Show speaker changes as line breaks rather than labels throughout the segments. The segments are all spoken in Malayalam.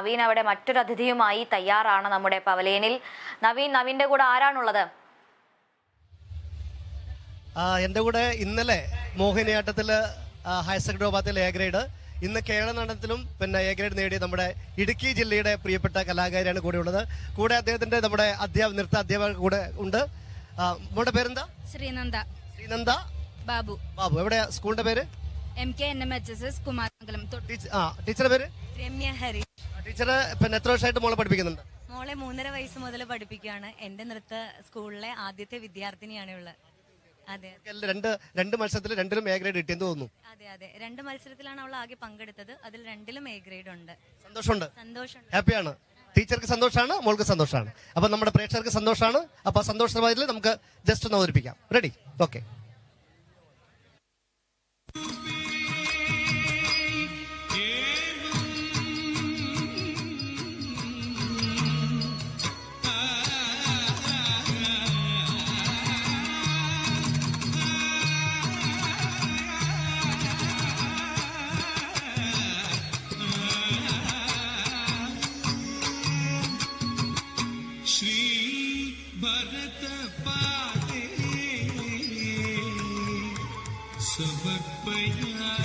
നവീൻ അവിടെ മറ്റൊരു അതിഥിയുമായി തയ്യാറാണ് നമ്മുടെ പവലിയനിൽ. നവീന്റെ കൂടെ ആരാണുള്ളത്?
എന്റെ കൂടെ ഇന്നലെ മോഹിനിയാട്ടത്തില് ഹയർ സെക്കൻഡറി വിഭാഗത്തിൽ എ ഗ്രേഡ്, ഇന്ന് കേരള നടനത്തിലും പിന്നെ എ ഗ്രേഡ് നേടിയ നമ്മുടെ ഇടുക്കി ജില്ലയുടെ പ്രിയപ്പെട്ട കലാകാരിയാണ് കൂടെ ഉള്ളത്. കൂടെ അദ്ദേഹത്തിന്റെ നമ്മുടെ നൃത്ത അധ്യാപകർ കൂടെ ഉണ്ട്. നമ്മുടെ പേരെന്താ? ശ്രീനന്ദ ബാബു. എവിടെയാ സ്കൂളിന്റെ പേര്?
MKNMHSS കുമാരമംഗലം.
ടീച്ചറുടെ പേര്?
രമ്യ ഹരി.
ടീച്ചറ് പിന്നെ എത്ര വർഷമായിട്ട് മോളെ പഠിപ്പിക്കുന്നുണ്ട്?
മോളെ 3.5 വയസ്സ് മുതൽ പഠിപ്പിക്കുകയാണ്. എന്റെ നൃത്ത സ്കൂളിലെ ആദ്യത്തെ വിദ്യാർത്ഥിനിയാണ് ഉള്ളത്. അതെ.
രണ്ട് മത്സരത്തിൽ രണ്ടിലും എ ഗ്രേഡ് കിട്ടിയെന്ന് തോന്നുന്നു.
അതെ. 2 മത്സരത്തിലാണ് അവൾ ആകെ പങ്കെടുത്തത്. അതിൽ 2ലും എ ഗ്രേഡ് ഉണ്ട്.
സന്തോഷം. ഹാപ്പിയാണ്. ടീച്ചർക്ക് സന്തോഷമാണ്, മോൾക്ക് സന്തോഷമാണ്. അപ്പൊ നമ്മുടെ പ്രേക്ഷകർക്ക് സന്തോഷമാണ്. അപ്പൊ സന്തോഷമായതിൽ നമുക്ക് ജസ്റ്റ് ഒന്ന് അവതരിപ്പിക്കാം. റെഡി? ഓക്കെ.
भरत पादे समर्पयामि।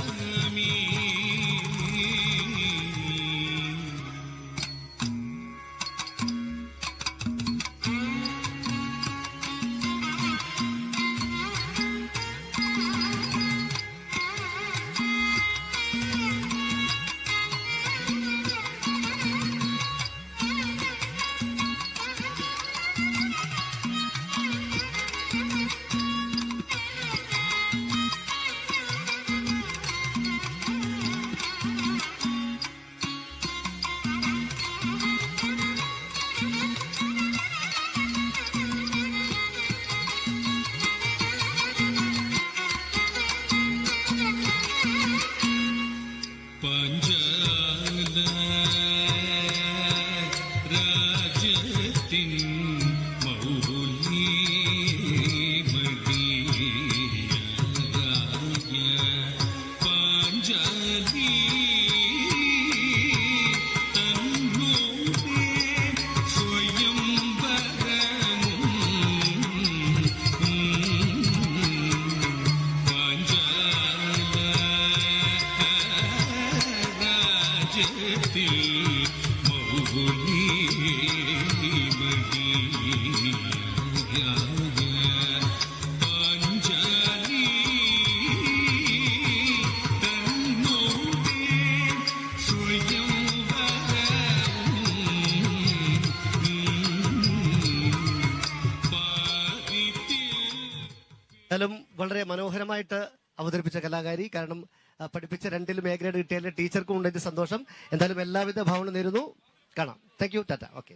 വളരെ മനോഹരമായിട്ട് അവതരിപ്പിച്ച കലാകാരി. കാരണം പഠിപ്പിച്ച 2ലും എ ഗ്രേഡ് കിട്ടിയാൽ ടീച്ചർക്കും ഉണ്ടെങ്കിൽ സന്തോഷം. എന്തായാലും എല്ലാവിധ ഭാവന നേരുന്നു. കാണാം. Thank you. ടാറ്റ. ഓക്കെ.